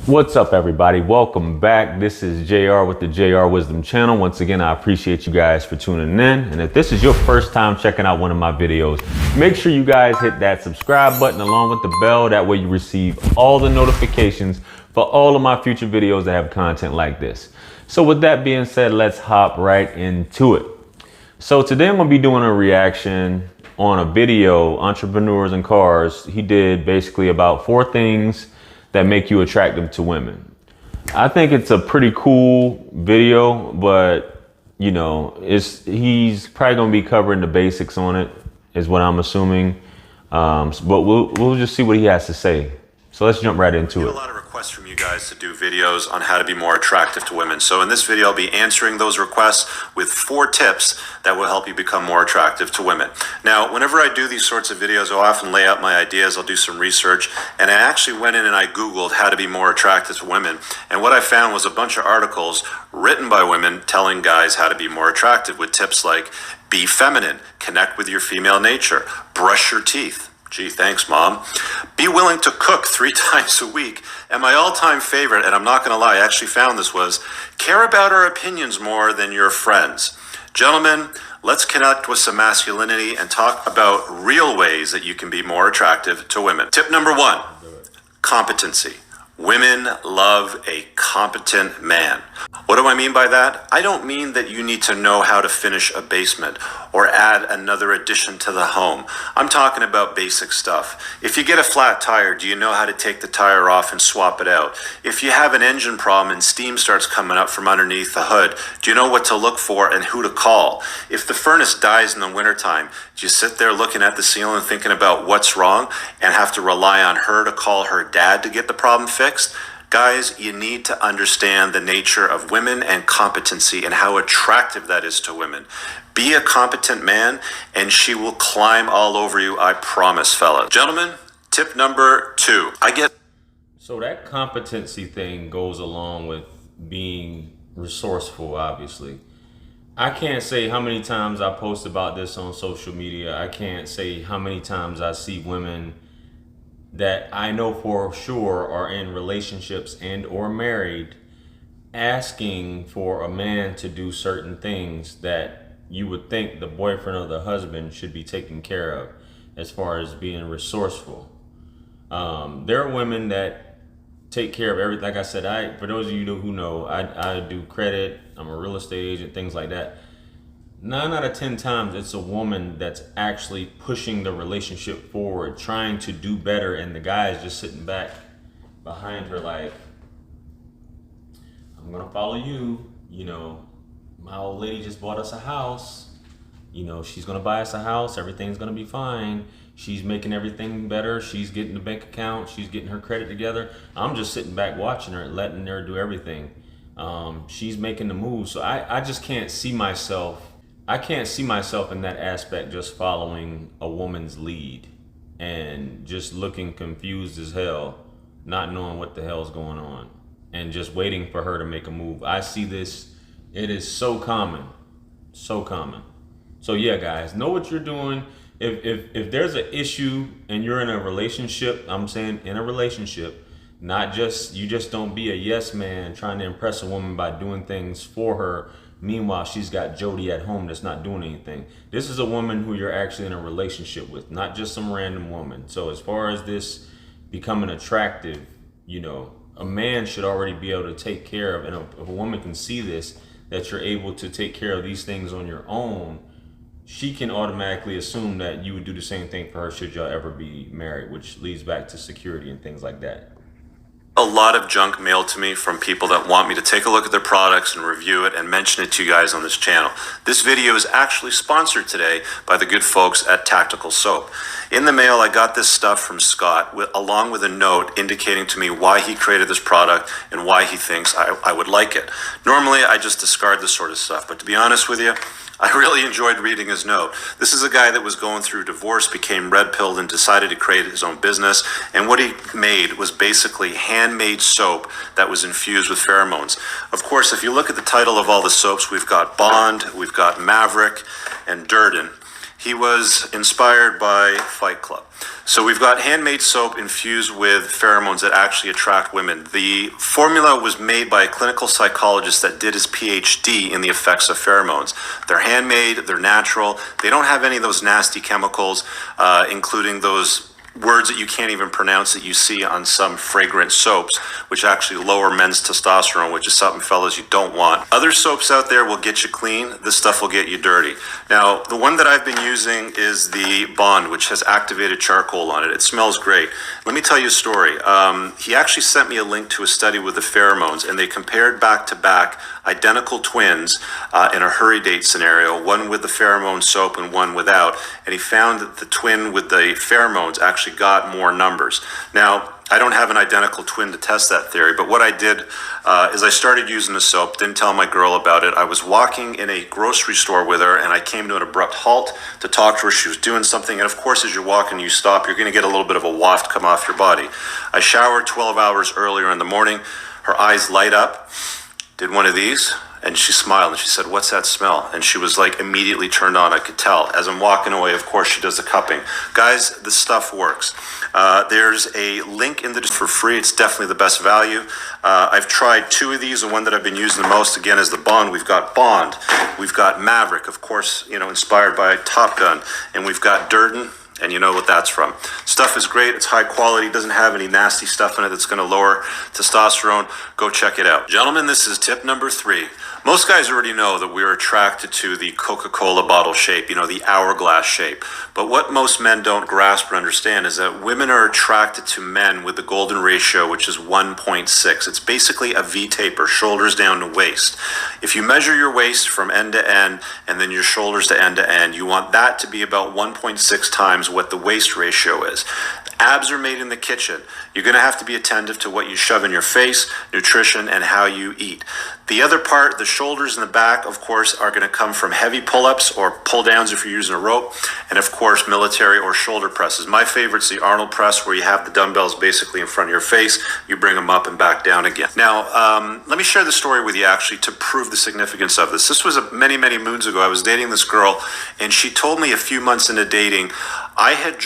What's up, everybody? Welcome back. This is JR with the JR Wisdom Channel. Once again, I appreciate you guys for tuning in. And if this is your first time checking out one of my videos, make sure you guys hit that subscribe button along with the bell. That way you receive all the notifications for all of my future videos that have content like this. So with that being said, let's hop right into it. So today I'm gonna be doing a reaction on a video, Entrepreneurs and Cars. He did basically about 4 things that make you attractive to women. I think it's a pretty cool video, but you know, he's probably gonna be covering the basics on it, is what I'm assuming. But we'll just see what he has to say. So let's jump right into it. A lot of requests from you guys to do videos on how to be more attractive to women. So in this video, I'll be answering those requests with 4 tips that will help you become more attractive to women. Now, whenever I do these sorts of videos, I'll often lay out my ideas, I'll do some research, and I actually went in and I Googled how to be more attractive to women. And what I found was a bunch of articles written by women telling guys how to be more attractive with tips like be feminine, connect with your female nature, brush your teeth. Gee, thanks, Mom. Be willing to cook 3 times a week. And my all-time favorite, and I'm not going to lie, I actually found this, was care about our opinions more than your friends. Gentlemen, let's connect with some masculinity and talk about real ways that you can be more attractive to women. Tip number 1, competency. Women love a competent man. What do I mean by that? I don't mean that you need to know how to finish a basement or add another addition to the home. I'm talking about basic stuff. If you get a flat tire, do you know how to take the tire off and swap it out? If you have an engine problem and steam starts coming up from underneath the hood, do you know what to look for and who to call? If the furnace dies in the wintertime, do you sit there looking at the ceiling thinking about what's wrong and have to rely on her to call her dad to get the problem fixed? Guys, you need to understand the nature of women and competency and how attractive that is to women. Be a competent man and she will climb all over you, I promise, fellas. Gentlemen, tip number 2. So that competency thing goes along with being resourceful, obviously. I can't say how many times I post about this on social media. I can't say how many times I see women that I know for sure are in relationships and or married asking for a man to do certain things that you would think the boyfriend or the husband should be taking care of as far as being resourceful. There are women that take care of everything. Like I said, for those of you who know, I do credit, I'm a real estate agent, things like that. 9 out of 10 times it's a woman that's actually pushing the relationship forward, trying to do better, and the guy is just sitting back behind her like, I'm gonna follow you. You know, my old lady just bought us a house. You know, she's gonna buy us a house, everything's gonna be fine. She's making everything better, she's getting the bank account, she's getting her credit together. I'm just sitting back watching her, letting her do everything. She's making the move. So I just can't see myself in that aspect, just following a woman's lead and just looking confused as hell, not knowing what the hell's going on and just waiting for her to make a move. I see this, it is so common, so common. So yeah, guys, know what you're doing. If there's an issue and you're in a relationship, I'm saying in a relationship, not just, you just don't be a yes man trying to impress a woman by doing things for her. Meanwhile, she's got Jody at home that's not doing anything. This is a woman who you're actually in a relationship with, not just some random woman. So as far as this becoming attractive, you know, a man should already be able to take care of, and if a woman can see this, that you're able to take care of these things on your own, she can automatically assume that you would do the same thing for her should y'all ever be married, which leads back to security and things like that. A lot of junk mailed to me from people that want me to take a look at their products and review it and mention it to you guys on this channel. This video is actually sponsored today by the good folks at Tactical Soap. In the mail, I got this stuff from Scott along with a note indicating to me why he created this product and why he thinks I would like it. Normally, I just discard this sort of stuff, but to be honest with you, I really enjoyed reading his note. This is a guy that was going through divorce, became red-pilled, and decided to create his own business. And what he made was basically handmade soap that was infused with pheromones. Of course, if you look at the title of all the soaps, we've got Bond, we've got Maverick, and Durden. He was inspired by Fight Club. So we've got handmade soap infused with pheromones that actually attract women. The formula was made by a clinical psychologist that did his PhD in the effects of pheromones. They're handmade, they're natural, they don't have any of those nasty chemicals, including those words that you can't even pronounce that you see on some fragrant soaps, which actually lower men's testosterone, which is something, fellas, you don't want. Other soaps out there will get you clean. This stuff will get you dirty. Now, the one that I've been using is the Bond, which has activated charcoal on it. It smells great. Let me tell you a story. He actually sent me a link to a study with the pheromones, and they compared back-to-back identical twins in a hurry date scenario, one with the pheromone soap and one without, and he found that the twin with the pheromones actually got more numbers. Now, I don't have an identical twin to test that theory, but what I did is I started using the soap, didn't tell my girl about it. I was walking in a grocery store with her, and I came to an abrupt halt to talk to her. She was doing something, and of course, as you're walking, you stop, you're gonna get a little bit of a waft come off your body. I showered 12 hours earlier in the morning. Her eyes light up, did one of these, and she smiled and she said, "What's that smell?" And she was like immediately turned on. I could tell. As I'm walking away, of course, she does the cupping. Guys, this stuff works. There's a link in the for free. It's definitely the best value. I've tried 2 of these. The one that I've been using the most, again, is the Bond. We've got Bond. We've got Maverick, of course, inspired by Top Gun. And we've got Durden. And you know what that's from. Stuff is great. It's high quality. Doesn't have any nasty stuff in it that's going to lower testosterone. Go check it out. Gentlemen, this is tip number 3. Most guys already know that we're attracted to the Coca-Cola bottle shape, the hourglass shape. But what most men don't grasp or understand is that women are attracted to men with the golden ratio, which is 1.6. It's basically a V-taper, shoulders down to waist. If you measure your waist from end to end and then your shoulders to end, you want that to be about 1.6 times what the waist ratio is. Abs are made in the kitchen. You're going to have to be attentive to what you shove in your face, nutrition, and how you eat. The other part, the shoulders and the back, of course, are going to come from heavy pull-ups or pull-downs if you're using a rope, and of course, military or shoulder presses. My favorite's the Arnold press, where you have the dumbbells basically in front of your face. You bring them up and back down again. Now, let me share the story with you actually to prove the significance of this. This was many, many moons ago. I was dating this girl, and she told me a few months into dating, I had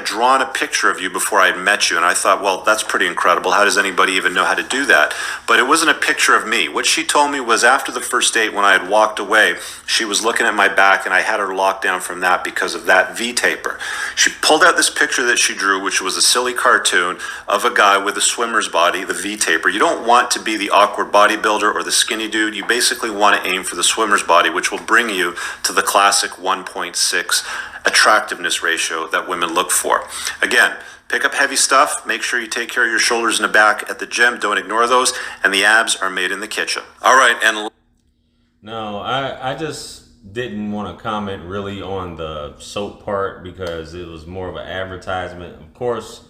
drawn a picture of you before I had met you, and I thought, well, that's pretty incredible. How does anybody even know how to do that? But it wasn't a picture of me. What she told me was after the first date, when I had walked away, she was looking at my back, and I had her locked down from that because of that V-taper. She pulled out this picture that she drew, which was a silly cartoon of a guy with a swimmer's body, the V-taper. You don't want to be the awkward bodybuilder or the skinny dude. You basically want to aim for the swimmer's body, which will bring you to the classic 1.6 attractiveness ratio that women look for. Again, pick up heavy stuff, make sure you take care of your shoulders and the back at the gym, don't ignore those, and the abs are made in the kitchen. All right, and No, I just didn't want to comment really on the soap part because it was more of an advertisement. Of course,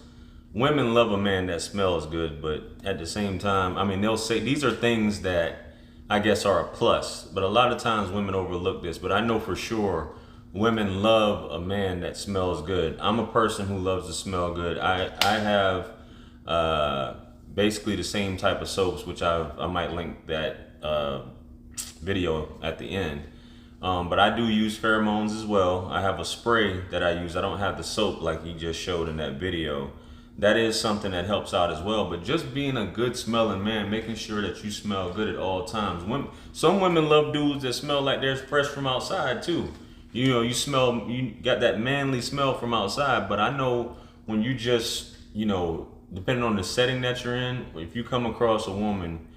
women love a man that smells good, but at the same time, they'll say these are things that I guess are a plus, but a lot of times women overlook this, but I know for sure women love a man that smells good. I'm a person who loves to smell good. I have basically the same type of soaps, which I might link that video at the end. But I do use pheromones as well. I have a spray that I use. I don't have the soap like you just showed in that video. That is something that helps out as well. But just being a good smelling man, making sure that you smell good at all times. Some women love dudes that smell like they're fresh from outside too. You got that manly smell from outside, but I know when you just, depending on the setting that you're in, if you come across a woman,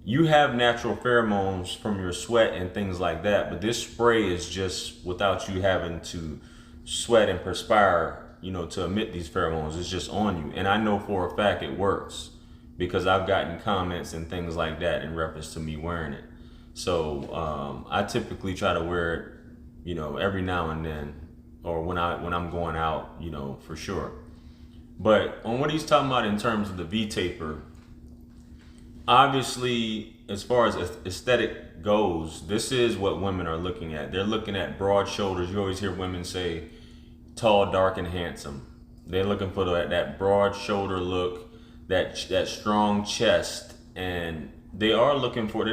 you have natural pheromones from your sweat and things like that, but this spray is just without you having to sweat and perspire, to emit these pheromones. It's just on you. And I know for a fact it works because I've gotten comments and things like that in reference to me wearing it. So I typically try to wear it every now and then, or when I'm going out, for sure. But on what he's talking about in terms of the V-taper, obviously, as far as aesthetic goes, this is what women are looking at. They're looking at broad shoulders. You always hear women say, tall, dark, and handsome. They're looking for that broad shoulder look, that strong chest, and they're not looking for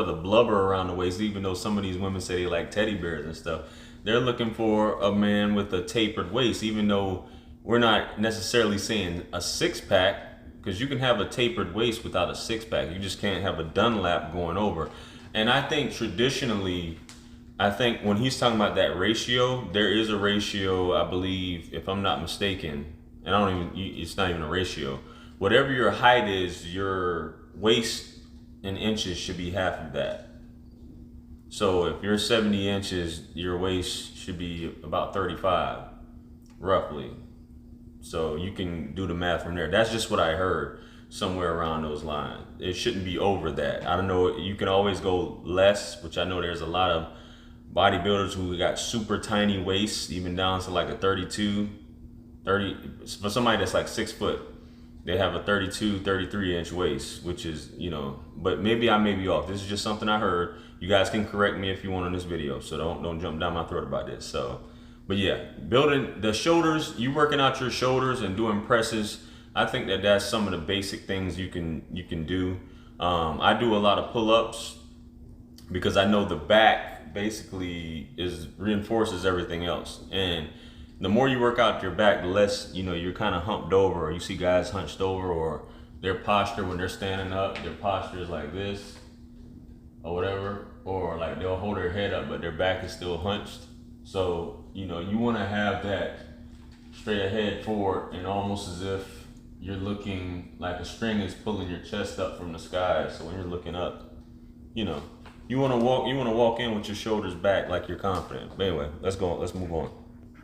the blubber around the waist, even though some of these women say they like teddy bears and stuff. they're looking for a man with a tapered waist, even though we're not necessarily saying a six-pack, because you can have a tapered waist without a six-pack. You just can't have a Dunlap going over. And I think traditionally, I think when he's talking about that ratio, there is a ratio, I believe, if I'm not mistaken, and I don't even, it's not even a ratio. Whatever your height is, your waist in inches should be half of that. So if you're 70 inches, your waist should be about 35, roughly. So you can do the math from there. That's just what I heard somewhere around those lines. It shouldn't be over that. I don't know, you can always go less, which I know there's a lot of bodybuilders who got super tiny waists, even down to like a 32, 30, for somebody that's like 6 foot, they have a 32, 33 inch waist, which is, you know, but maybe I may be off. This is just something I heard. You guys can correct me if you want on this video, so don't jump down my throat about this. So, but yeah, building the shoulders, you working out your shoulders and doing presses, I think that that's some of the basic things you can do. I do a lot of pull-ups because I know the back basically reinforces everything else, and the more you work out your back, the less, you know, you're kind of humped over, or you see guys hunched over, or their posture when they're standing up, their posture is like this or whatever, or like they'll hold their head up but their back is still hunched. So, you know, you want to have that straight ahead forward, and almost as if you're looking like a string is pulling your chest up from the sky. So when you're looking up, you know, you want to walk in with your shoulders back like you're confident. But anyway, let's move on.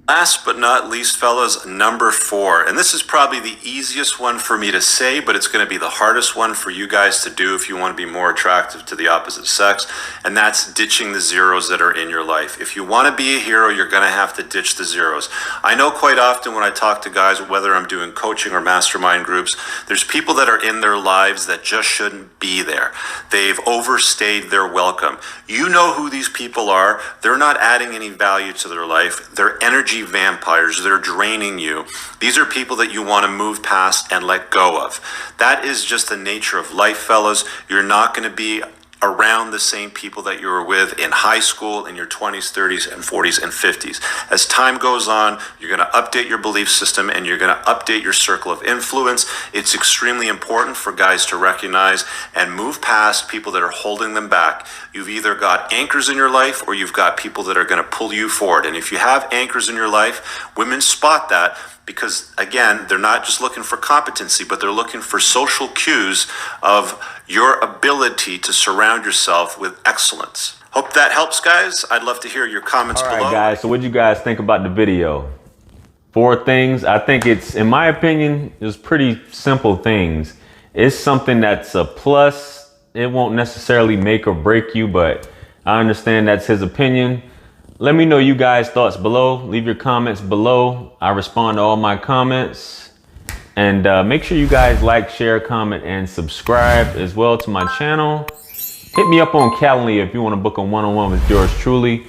Last but not least, fellas, number 4. And this is probably the easiest one for me to say, but it's going to be the hardest one for you guys to do if you want to be more attractive to the opposite sex. And that's ditching the zeros that are in your life. If you want to be a hero, you're going to have to ditch the zeros. I know quite often when I talk to guys, whether I'm doing coaching or mastermind groups, there's people that are in their lives that just shouldn't be there. They've overstayed their welcome. You know who these people are. They're not adding any value to their life. They're energy vampires. They're draining you. These are people that you want to move past and let go of. That is just the nature of life, fellas. You're not going to be around the same people that you were with in high school, in your 20s, 30s, and 40s and 50s. As time goes on, you're going to update your belief system and you're going to update your circle of influence. It's extremely important for guys to recognize and move past people that are holding them back. You've either got anchors in your life or you've got people that are going to pull you forward. And if you have anchors in your life, women spot that, because again, they're not just looking for competency, but they're looking for social cues of your ability to surround yourself with excellence. Hope that helps, guys. I'd love to hear your comments below. All right, guys, so what do you guys think about the video? 4 things. I think it's, in my opinion, it's pretty simple things. It's something that's a plus. It won't necessarily make or break you, but I understand that's his opinion. Let me know you guys' thoughts below. Leave your comments below. I respond to all my comments. And make sure you guys like, share, comment, and subscribe as well to my channel. Hit me up on Calendly if you want to book a one-on-one with yours truly.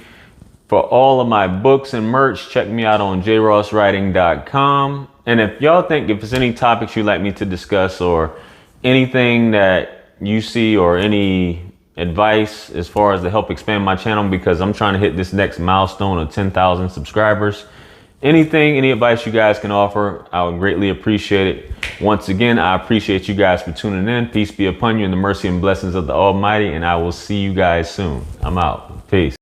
For all of my books and merch, check me out on jrosswriting.com. And if y'all think if there's any topics you'd like me to discuss or anything that you see or any advice as far as to help expand my channel, because I'm trying to hit this next milestone of 10,000 subscribers. Any advice you guys can offer, I would greatly appreciate it. Once again, I appreciate you guys for tuning in. Peace be upon you in the mercy and blessings of the Almighty, and I will see you guys soon. I'm out. Peace.